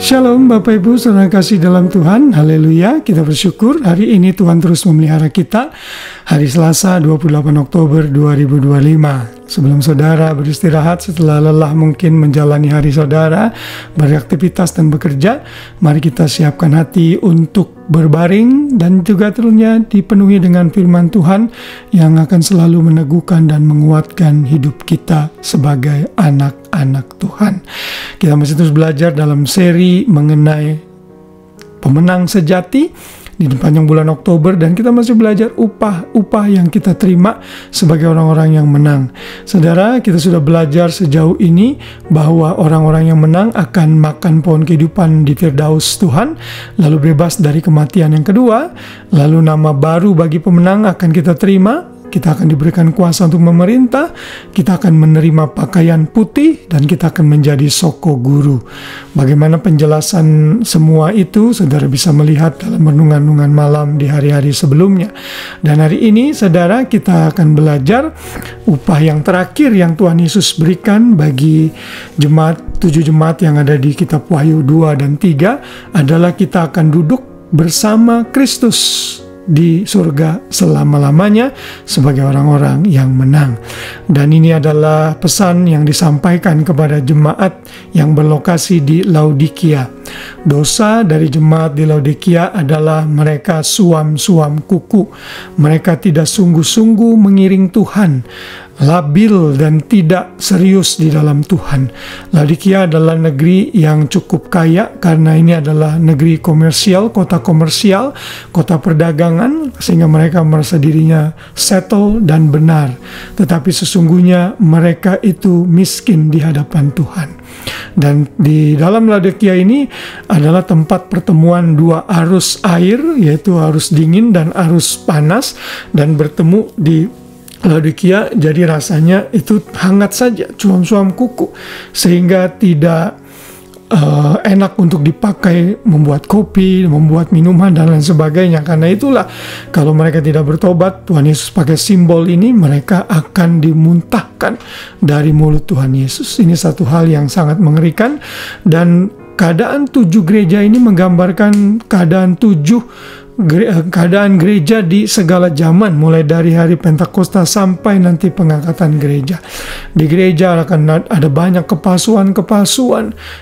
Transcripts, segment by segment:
Shalom Bapak Ibu saudara kasih dalam Tuhan, haleluya. Kita bersyukur hari ini Tuhan terus memelihara kita. Hari Selasa 28 Oktober 2025. Sebelum saudara beristirahat setelah lelah mungkin menjalani hari saudara, beraktivitas dan bekerja, mari kita siapkan hati untuk berbaring dan juga tentunya dipenuhi dengan firman Tuhan yang akan selalu meneguhkan dan menguatkan hidup kita sebagai anak-anak Tuhan. Kita masih terus belajar dalam seri mengenai pemenang sejati di panjang bulan Oktober, dan kita masih belajar upah yang kita terima sebagai orang-orang yang menang. Saudara, kita sudah belajar sejauh ini bahwa orang-orang yang menang akan makan pohon kehidupan di Firdaus Tuhan, lalu bebas dari kematian yang kedua, lalu nama baru bagi pemenang akan kita terima. Kita akan diberikan kuasa untuk memerintah, kita akan menerima pakaian putih, dan kita akan menjadi soko guru. Bagaimana penjelasan semua itu, saudara bisa melihat dalam renungan-renungan malam di hari-hari sebelumnya. Dan hari ini, saudara, kita akan belajar upah yang terakhir yang Tuhan Yesus berikan bagi jemaat, 7 jemaat yang ada di kitab Wahyu 2 dan 3, adalah kita akan duduk bersama Kristus di surga selama-lamanya sebagai orang-orang yang menang. Dan ini adalah pesan yang disampaikan kepada jemaat yang berlokasi di Laodikia. Dosa dari jemaat di Laodikia adalah mereka suam-suam kuku. Mereka tidak sungguh-sungguh mengiring Tuhan, labil dan tidak serius di dalam Tuhan. Laodikia adalah negeri yang cukup kaya karena ini adalah negeri komersial, kota perdagangan, sehingga mereka merasa dirinya settle dan benar. Tetapi sesungguhnya mereka itu miskin di hadapan Tuhan. Dan di dalam Laodikia ini adalah tempat pertemuan dua arus air, yaitu arus dingin dan arus panas, dan bertemu di Laodikia, jadi rasanya itu hangat saja, suam-suam kuku, sehingga tidak enak untuk dipakai membuat kopi, membuat minuman dan lain sebagainya. Karena itulah kalau mereka tidak bertobat, Tuhan Yesus pakai simbol ini, mereka akan dimuntahkan dari mulut Tuhan Yesus. Ini satu hal yang sangat mengerikan, dan keadaan 7 gereja ini menggambarkan keadaan gereja di segala zaman, mulai dari hari Pentakosta sampai nanti pengangkatan gereja. Di gereja akan ada banyak kepalsuan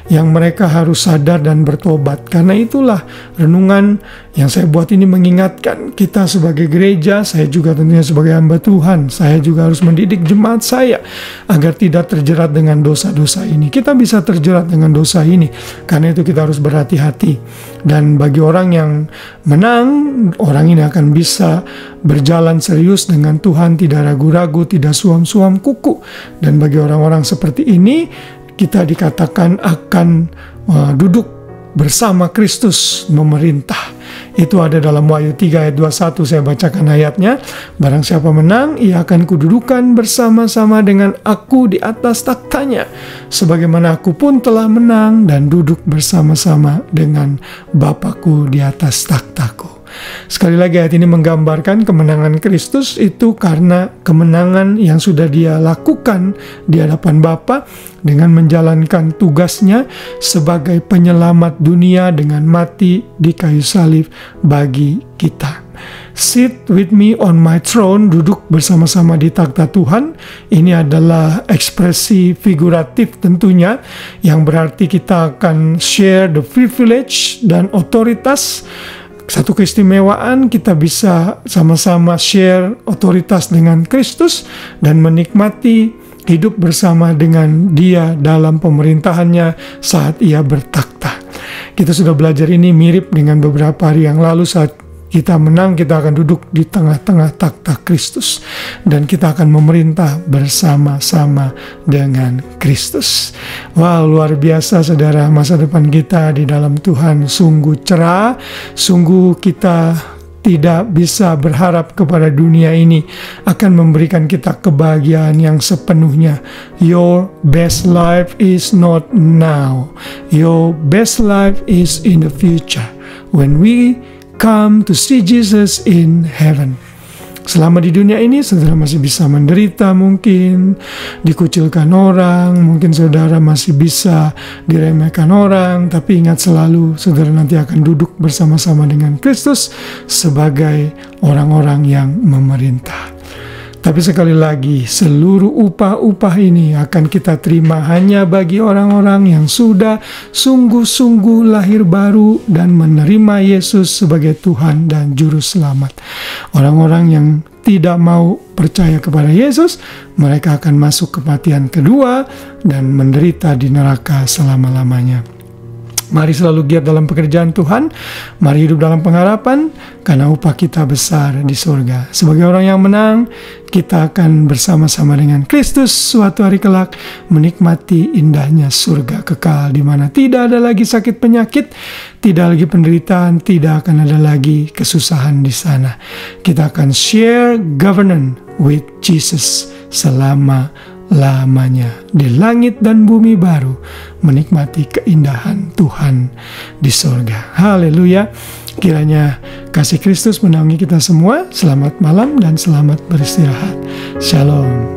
yang mereka harus sadar dan bertobat. Karena itulah renungan yang saya buat ini mengingatkan kita sebagai gereja, saya juga tentunya sebagai hamba Tuhan, saya juga harus mendidik jemaat saya agar tidak terjerat dengan dosa-dosa ini. Kita bisa terjerat dengan dosa ini, karena itu kita harus berhati-hati. Dan bagi orang yang menang, orang ini akan bisa berjalan serius dengan Tuhan, tidak ragu-ragu, tidak suam-suam kuku. Dan bagi orang-orang seperti ini, kita dikatakan akan duduk bersama Kristus memerintah. Itu ada dalam Wahyu 3 ayat 21, saya bacakan ayatnya. Barang siapa menang, ia akan kududukan bersama-sama dengan aku di atas taktanya, sebagaimana aku pun telah menang dan duduk bersama-sama dengan Bapakku di atas takhtaku. Sekali lagi, ayat ini menggambarkan kemenangan Kristus itu karena kemenangan yang sudah dia lakukan di hadapan Bapa dengan menjalankan tugasnya sebagai penyelamat dunia dengan mati di kayu salib bagi kita. Sit with me on my throne, duduk bersama-sama di takhta Tuhan. Ini adalah ekspresi figuratif tentunya, yang berarti kita akan share the privilege dan otoritas. Satu keistimewaan, kita bisa sama-sama share otoritas dengan Kristus dan menikmati hidup bersama dengan Dia dalam pemerintahannya saat Ia bertakhta. Kita sudah belajar ini mirip dengan beberapa hari yang lalu. Saat kita menang, kita akan duduk di tengah-tengah takhta Kristus, dan kita akan memerintah bersama-sama dengan Kristus. Wow, luar biasa saudara, masa depan kita di dalam Tuhan sungguh cerah. Sungguh kita tidak bisa berharap kepada dunia ini akan memberikan kita kebahagiaan yang sepenuhnya. Your best life is not now. Your best life is in the future, when we come to see Jesus in heaven. Selama di dunia ini, saudara masih bisa menderita mungkin, dikucilkan orang, mungkin saudara masih bisa diremehkan orang, tapi ingat selalu, saudara nanti akan duduk bersama-sama dengan Kristus sebagai orang-orang yang memerintah. Tapi sekali lagi, seluruh upah-upah ini akan kita terima hanya bagi orang-orang yang sudah sungguh-sungguh lahir baru dan menerima Yesus sebagai Tuhan dan Juru Selamat. Orang-orang yang tidak mau percaya kepada Yesus, mereka akan masuk kematian kedua dan menderita di neraka selama-lamanya. Mari selalu giat dalam pekerjaan Tuhan. Mari hidup dalam pengharapan, karena upah kita besar di surga. Sebagai orang yang menang, kita akan bersama-sama dengan Kristus suatu hari kelak menikmati indahnya surga kekal, di mana tidak ada lagi sakit penyakit, tidak lagi penderitaan, tidak akan ada lagi kesusahan di sana. Kita akan share governance with Jesus selama-lamanya di langit dan bumi baru, menikmati keindahan Tuhan di surga. Haleluya. Kiranya kasih Kristus menaungi kita semua. Selamat malam dan selamat beristirahat. Shalom.